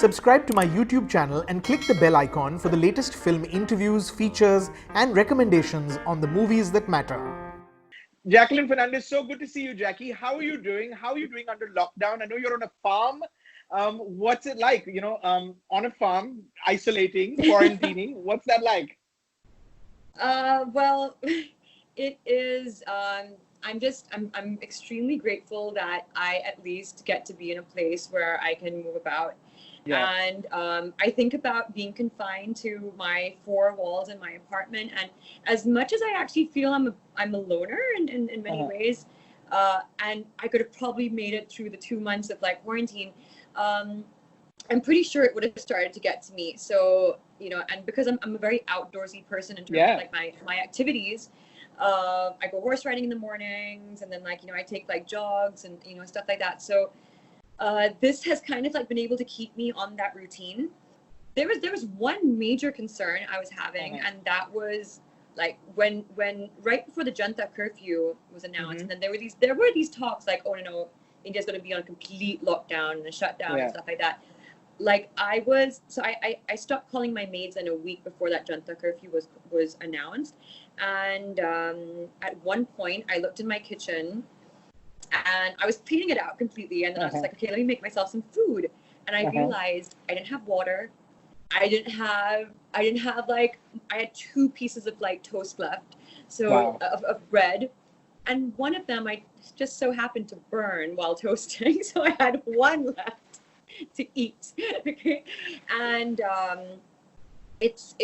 Subscribe to my YouTube channel and click the bell icon for the latest film interviews, features, and recommendations on the movies that matter. Jacqueline Fernandez, so good to see you, Jackie. How are you doing? How are you doing under lockdown? I know you're on a farm. What's it like, on a farm, isolating, quarantining? What's that like? Well, it is. I'm extremely grateful that I at least get to be in a place where I can move about. Yeah. And I think about being confined to my four walls in my apartment. And as much as I actually feel I'm a loner in many ways, and I could have probably made it through the 2 months of like quarantine, I'm pretty sure it would have started to get to me. So, and because I'm a very outdoorsy person in terms of like my activities, I go horse riding in the mornings, and then I take like jogs and stuff like that. So this has kind of like been able to keep me on that routine. There was one major concern I was having, and that was like when right before the Janata curfew was announced, and then there were these talks like, oh no, India's going to be on a complete lockdown and a shutdown and stuff like that. Like I stopped calling my maids in a week before that Janata curfew was announced, and at one point I looked in my kitchen and I was cleaning it out completely, and then I was like, okay, let me make myself some food, and I realized I didn't have water. I had 2 pieces of like toast left, so of bread, and one of them I just so happened to burn while toasting, so I had one left to eat. Okay, and it's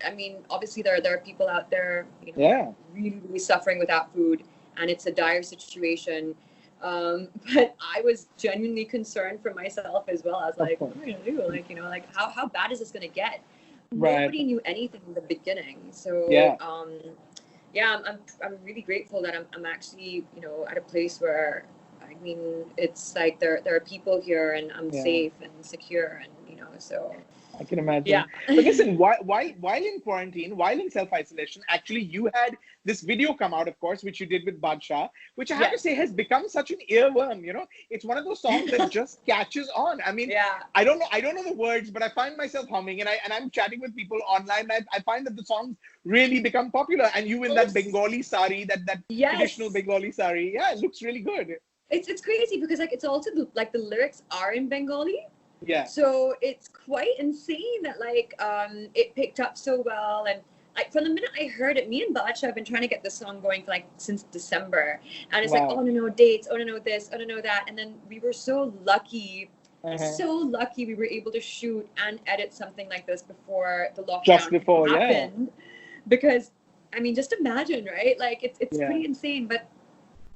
I mean, obviously there are people out there really, really suffering without food, and it's a dire situation, but I was genuinely concerned for myself as well. I was like, what am I gonna do? How bad is this gonna get? Nobody knew anything in the beginning, so I'm really grateful that I'm actually at a place where, I mean, it's like there are people here, and I'm safe and secure, and so I can imagine. Yeah. But listen, while in quarantine, while in self-isolation, actually you had this video come out, of course, which you did with Bajpai, which I have to say has become such an earworm. It's one of those songs that just catches on. I mean, I don't know the words, but I find myself humming, and I'm chatting with people online. And I find that the songs really become popular. And you in that Bengali sari, that traditional Bengali sari, it looks really good. It's crazy because it's also the lyrics are in Bengali. Yeah. So it's quite insane that it picked up so well, and from the minute I heard it, me and Bajpai have been trying to get this song going for since December, and it's like, oh no dates, oh no this, oh no that, and then we were so lucky we were able to shoot and edit something like this before the lockdown happened. Because I mean, just imagine, right? It's pretty insane, but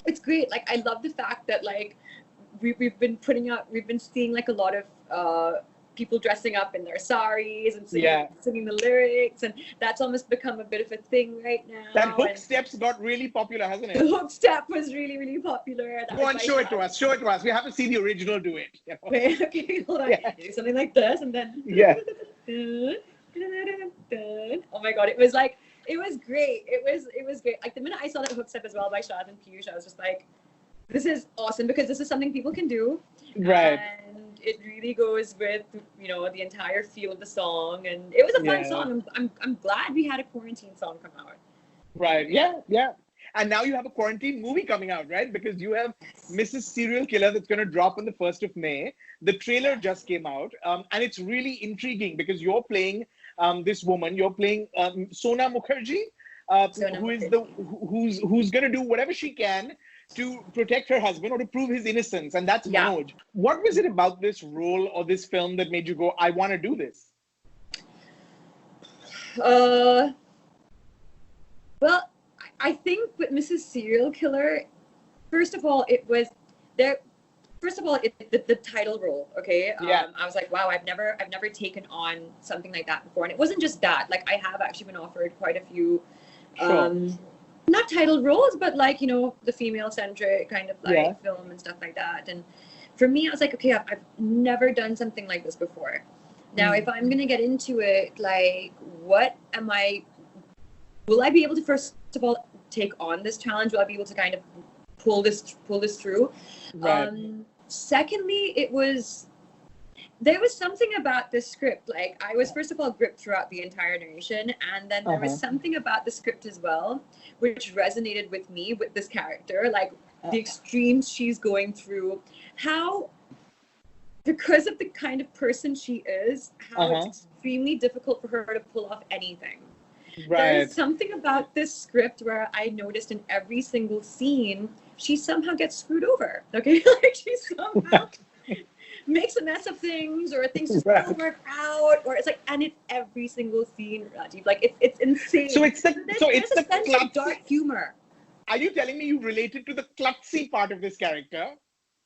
it's great. I love the fact that we've been seeing a lot of people dressing up in their saris and singing the lyrics, and that's almost become a bit of a thing right now. That hook steps got really popular, hasn't it? The hook step was really, really popular. Go on, show it to us. We haven't seen the original do it. Wait, okay, hold on. Do something like this, and then oh my god, it was great. It was great. The minute I saw that hook step as well by Shad and Piyush, I was just like, this is awesome, because this is something people can do, right? And it really goes with the entire feel of the song, and it was a fun song. I'm glad we had a quarantine song come out. Right? Yeah. And now you have a quarantine movie coming out, right? Because you have Mrs. Serial Killer that's going to drop on the 1st of May. The trailer just came out, and it's really intriguing because you're playing this woman. You're playing Sona Mukherjee, who's going to do whatever she can to protect her husband or to prove his innocence, and that's Manoj. What was it about this role or this film that made you go, I want to do this? Well, I think with Mrs. Serial Killer, first of all, it was there. First of all, the title role. Okay. I was like, wow, I've never taken on something like that before, and it wasn't just that. I have actually been offered quite a few. Not titled roles, but the female-centric kind of film and stuff like that. And for me, I was like, okay, I've never done something like this before. Now, if I'm gonna get into it, will I be able to first of all take on this challenge? Will I be able to kind of pull this through? Right. Secondly, it was there was something about this script. Like, I was first of all gripped throughout the entire narration, and then there was something about the script as well, which resonated with me with this character, like the extremes she's going through, how, because of the kind of person she is, how it's extremely difficult for her to pull off anything. There is something about this script where I noticed in every single scene, she somehow gets screwed over. Okay, like she somehow makes a mess of things, or things just don't work out, or it's like, and it's every single scene, Rajeev. Like it's insane. So it's the sense of dark humor. Are you telling me you related to the klutzy part of this character?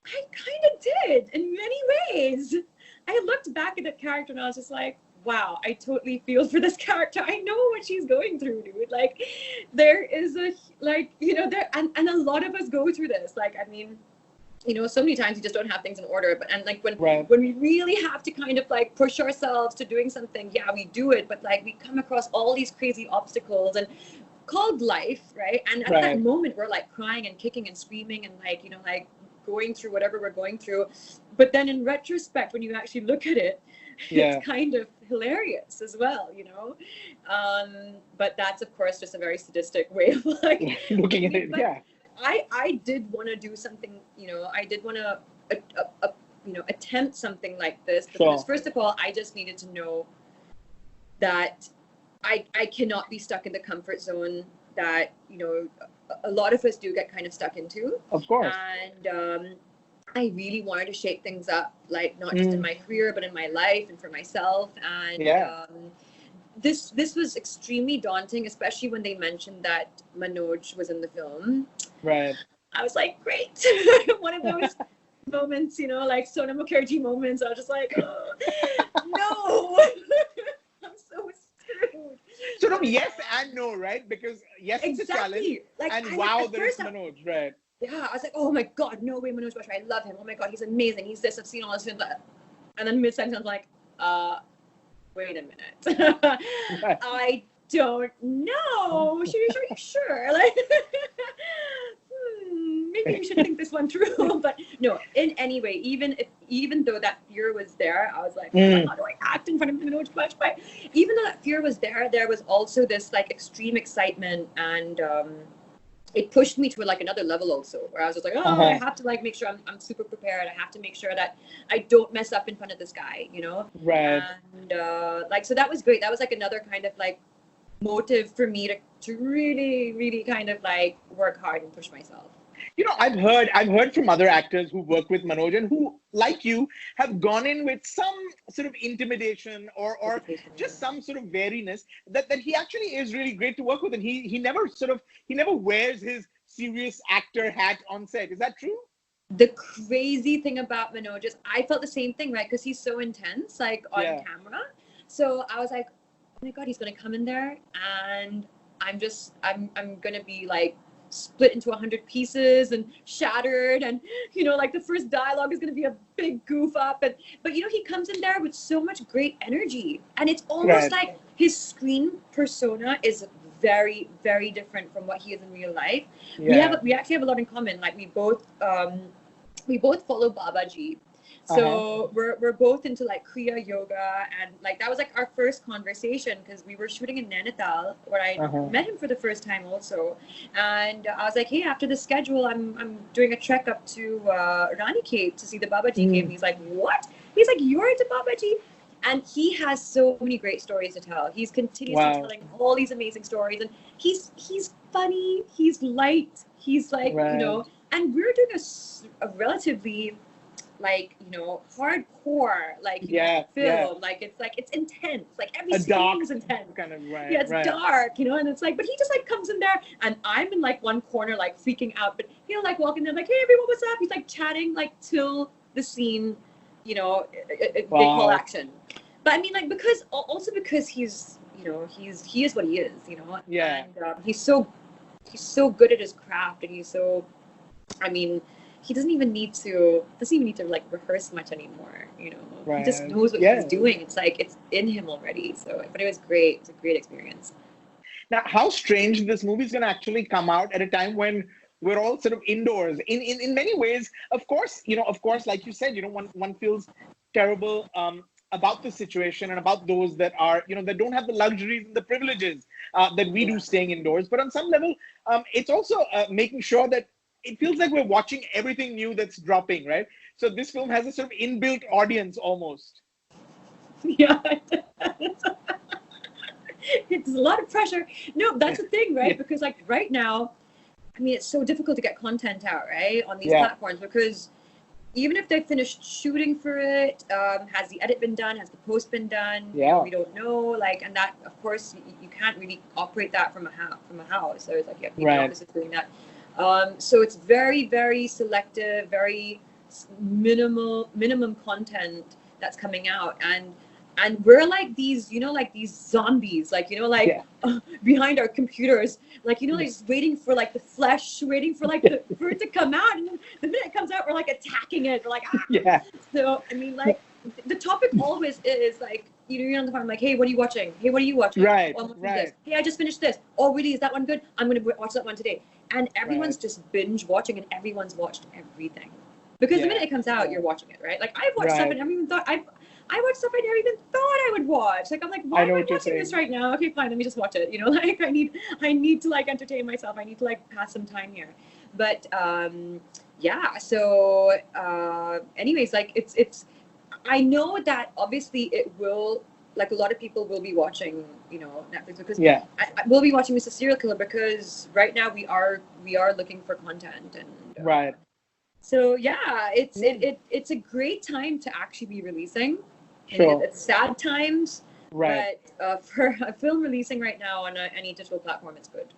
I kind of did in many ways. I looked back at that character and I was just like, wow, I totally feel for this character. I know what she's going through, dude. Like, there is a, like, you know, there, and a lot of us go through this. Like, I mean, you know, so many times you just don't have things in order. But, and like, when we really have to kind of like push ourselves to doing something, yeah, we do it. But like, we come across all these crazy obstacles and called life, right? And at that moment, we're like crying and kicking and screaming and like, you know, like going through whatever we're going through. But then in retrospect, when you actually look at it, it's kind of hilarious as well, you know. But that's of course just a very sadistic way of like looking at it. Yeah, I did want to do something, you know. I did want to you know, attempt something like this, because first of all, I just needed to know that I cannot be stuck in the comfort zone that, you know, a lot of us do get kind of stuck into. Of course. And I really wanted to shake things up, like not just in my career, but in my life and for myself. And this was extremely daunting, especially when they mentioned that Manoj was in the film. Right. I was like, great. One of those moments, you know, like Sonam Mukherjee moments. I was just like, oh, no, I'm so screwed. So no, yes and no, right? Because yes, it's a challenge, like, and wow, there is Manoj, right? Yeah, I was like, oh my God, no way, Manoj Bajpai, I love him. Oh my God, he's amazing. He's this, I've seen all this films. And then mid-sentence, I was like, wait a minute. I don't know. Are you sure? Like, maybe we should think this one through. But no, in any way, even though that fear was there, I was like, how do I act in front of Manoj Bajpai? Even though that fear was there was also this like extreme excitement, and it pushed me to like another level also, where I was just like, I have to like make sure I'm super prepared. I have to make sure that I don't mess up in front of this guy, you know? Right. And like, so that was great. That was like another kind of like motive for me to really, really kind of like work hard and push myself. You know, I've heard from other actors who work with Manoj and who, like you, have gone in with some sort of intimidation or just some sort of wariness that he actually is really great to work with, and he never wears his serious actor hat on set. Is that true? The crazy thing about Manoj is I felt the same thing, right? Because he's so intense, like on camera. So I was like, oh my God, he's gonna come in there, and I'm gonna be like split into 100 pieces and shattered, and you know, like the first dialogue is going to be a big goof up, but you know, he comes in there with so much great energy, and it's almost like his screen persona is very, very different from what he is in real life. We actually have a lot in common. Like we both follow Babaji. So we're both into like Kriya yoga, and like that was like our first conversation, because we were shooting in Nainital, where I met him for the first time also. And I was like, hey, after the schedule, I'm doing a trek up to Ranikhet to see the Babaji cave. And he's like, what? He's like, you're into Babaji? And he has so many great stories to tell. He's continuously telling all these amazing stories, and he's funny, he's light, he's like, you know, and we're doing a relatively like, you know, hardcore, like film, like it's intense, like every scene is intense, kind of, it's dark, you know, and it's like, but he just like comes in there, and I'm in like one corner like freaking out, but he'll like walk in there like, hey everyone, what's up? He's like chatting like till the scene, you know, they call action. But I mean, like, because he's, you know, he is what he is, you know, and he's so good at his craft, and he's so, I mean, he doesn't even need to like rehearse much anymore, you know. He just knows what he's doing. It's like it's in him already. So, but it was great. It's a great experience. Now, how strange this movie is going to actually come out at a time when we're all sort of indoors. In many ways, of course, like you said, you know, one feels terrible about the situation and about those that are, that don't have the luxuries and the privileges that we do staying indoors. But on some level, it's also making sure that it feels like we're watching everything new that's dropping, right? So this film has a sort of inbuilt audience almost. Yeah. It's a lot of pressure. No, that's the thing, right? Because like right now, I mean, it's so difficult to get content out, right, on these platforms, because even if they finished shooting for it, has the edit been done? Has the post been done? Yeah. We don't know. Like, and that, of course, you can't really operate that from a house. So it's like you have people in offices doing that. So it's very, very selective, very minimum content that's coming out, and we're like these, like these zombies, like, behind our computers, like, like just waiting for like the flesh, waiting for like for it to come out. And then the minute it comes out, we're like attacking it. We're like, ah. Yeah. So, I mean, like the topic always is like, you're on the phone, like, hey, what are you watching? Hey, what are you watching? Right. Oh, I'm watching this. Hey, I just finished this. Oh, really? Is that one good? I'm going to watch that one today. And everyone's just binge watching, and everyone's watched everything. Because the minute it comes out, you're watching it, right? Like, I've watched stuff and I even thought I watched stuff I never even thought I would watch. Like, I'm like, why am I watching this right now? Okay, fine, let me just watch it. Like I need to like entertain myself. I need to like pass some time here. But yeah. So anyways, like it's. I know that obviously it will. Like a lot of people will be watching, Netflix, because we'll be watching Mr. Serial Killer, because right now we are looking for content, and so yeah, it's a great time to actually be releasing. Sure. It's sad times, but for a film releasing right now on any digital platform, it's good.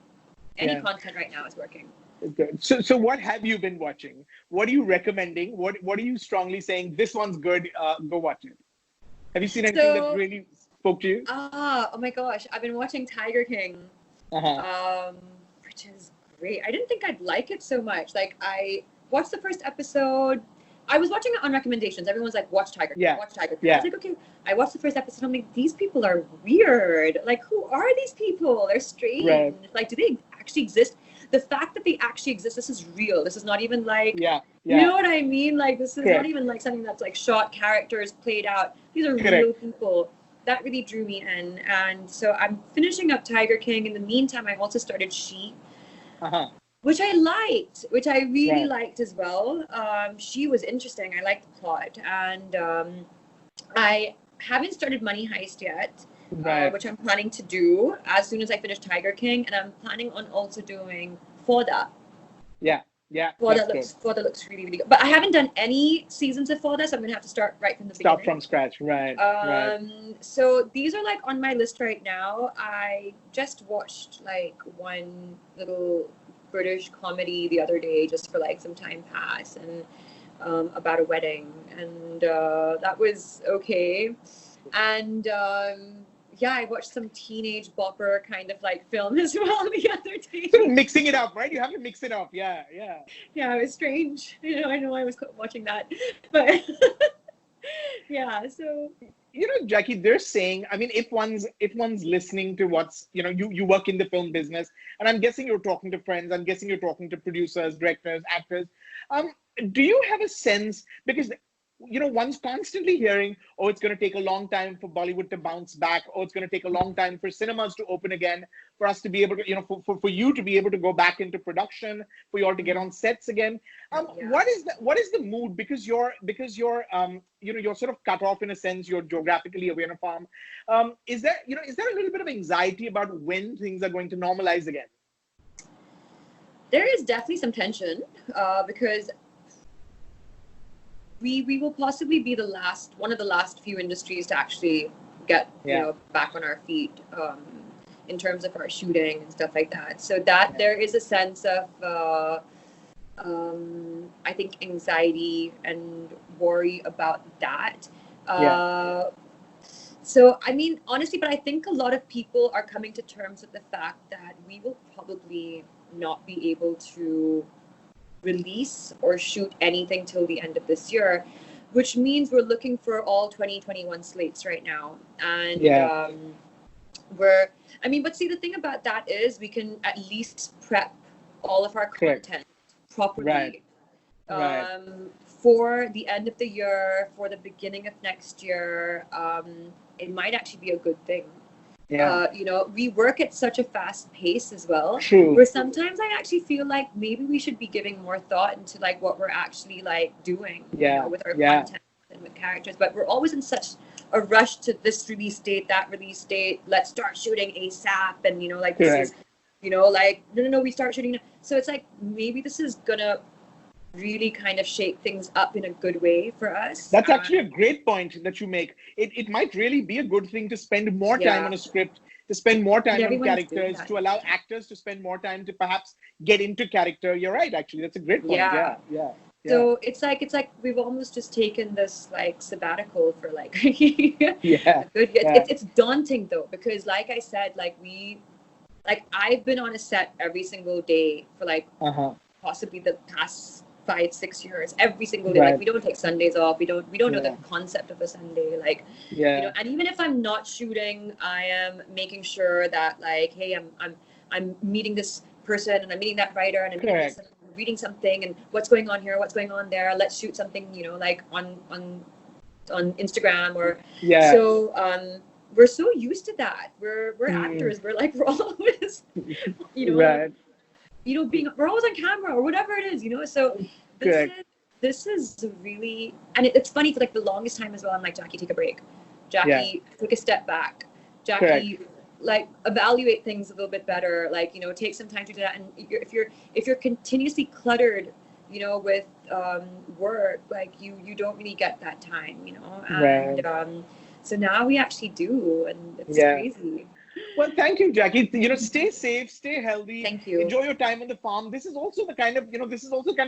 Any content right now is working. Good. So what have you been watching? What are you recommending? What are you strongly saying? This one's good. Go watch it. Have you seen anything that really spoke to you? Oh my gosh, I've been watching Tiger King, which is great. I didn't think I'd like it so much. Like, I watched the first episode. I was watching it on recommendations. Everyone's like, watch Tiger King, watch Tiger King. I was like, okay. I watched the first episode. I'm like, these people are weird. Like, who are these people? They're strange. Right. Like, do they actually exist? The fact that they actually exist, this is real. This is not even like, you know what I mean? Like, this is not even like something that's like shot characters played out. These are real people. That really drew me in. And so I'm finishing up Tiger King. In the meantime, I also started She. Which I liked, which I really liked as well. She was interesting. I liked the plot. And I haven't started Money Heist yet, which I'm planning to do as soon as I finish Tiger King. And I'm planning on also doing Foda. Foda looks really, really good. But I haven't done any seasons of Foda, so I'm going to have to start right from the beginning. Start from scratch, right. So these are like on my list right now. I just watched like one little British comedy the other day just for like some time pass, and about a wedding, and that was okay. And I watched some teenage bopper kind of like film as well the other day. So mixing it up, right? You have to mix it up. Yeah, it was strange. I know I was watching that, but so Jackie, they're saying, I mean, if one's listening to what's, you work in the film business, and I'm guessing you're talking to friends, I'm guessing you're talking to producers, directors, actors. Do you have a sense, because one's constantly hearing, oh, it's going to take a long time for Bollywood to bounce back, oh, it's going to take a long time for cinemas to open again, for us to be able to, for you to be able to go back into production, for you all to get on sets again. What is the mood? Because you're you're sort of cut off in a sense, you're geographically away on a farm. Is there a little bit of anxiety about when things are going to normalize again? There is definitely some tension, because we will possibly be one of the last few industries to actually get back on our feet in terms of our shooting and stuff like that. So that there is a sense of I think anxiety and worry about that. So I mean, honestly, but I think a lot of people are coming to terms with the fact that we will probably not be able to release or shoot anything till the end of this year, which means we're looking for all 2021 slates right now. And but see, the thing about that is we can at least prep all of our content properly for the end of the year, for the beginning of next year, it might actually be a good thing. Yeah. You know, we work at such a fast pace as well. True. Where sometimes I actually feel like maybe we should be giving more thought into like what we're actually like doing, you know, with our content and with characters. But we're always in such a rush to this release date, that release date. Let's start shooting ASAP, and you know, like this is, you know, like no, we start shooting now. So it's like maybe this is gonna really kind of shake things up in a good way for us. That's actually a great point that you make. It might really be a good thing to spend more time on a script, to spend more time on characters, to allow actors to spend more time to perhaps get into character. You're right, actually. That's a great point. Yeah. So it's like we've almost just taken this like sabbatical for like It's daunting though, because like I said, like I've been on a set every single day for like possibly the past 5-6 years, every single day. Like we don't take Sundays off. We don't know the concept of a Sunday. Like you know, and even if I'm not shooting, I am making sure that like, hey, I'm meeting this person and I'm meeting that writer and I'm reading something and what's going on here, what's going on there. Let's shoot something, you know, like on Instagram or so. We're so used to that. We're actors. We're always, you know. You know, we're always on camera or whatever it is, you know. So this is really, and it's funny for like the longest time as well. I'm like, Jackie, take a break. Jackie, take a step back. Jackie, like evaluate things a little bit better. Like, you know, take some time to do that. And if you're continuously cluttered, you know, with work, like you don't really get that time, you know. And so now we actually do, and it's crazy. Well, thank you, Jackie. You know, stay safe, stay healthy. Thank you. Enjoy your time on the farm. This is also the kind of, you know,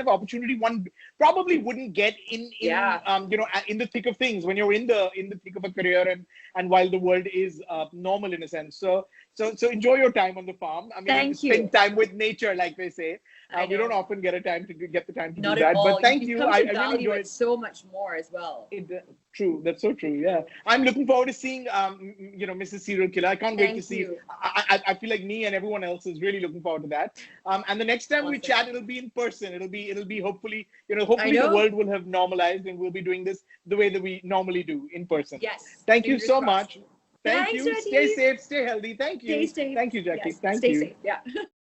opportunity one probably wouldn't get in you know, in the thick of things, when you're in the thick of a career and while the world is normal in a sense. So enjoy your time on the farm. I mean, spend time with nature, like they say. We don't often get the time to do that. But thank you. I really enjoyed it so much more as well. True. That's so true. Yeah. I'm looking forward to seeing, you know, Mrs. Serial Killer. I can't wait to see. I feel like me and everyone else is really looking forward to that. And the next time we chat, it'll be in person. It'll be hopefully, you know, the world will have normalized and we'll be doing this the way that we normally do in person. Yes. Thank you so much. Thank you. Stay safe. Stay healthy. Thank you. Thank you, Jackie. Yes. Stay safe. Yeah.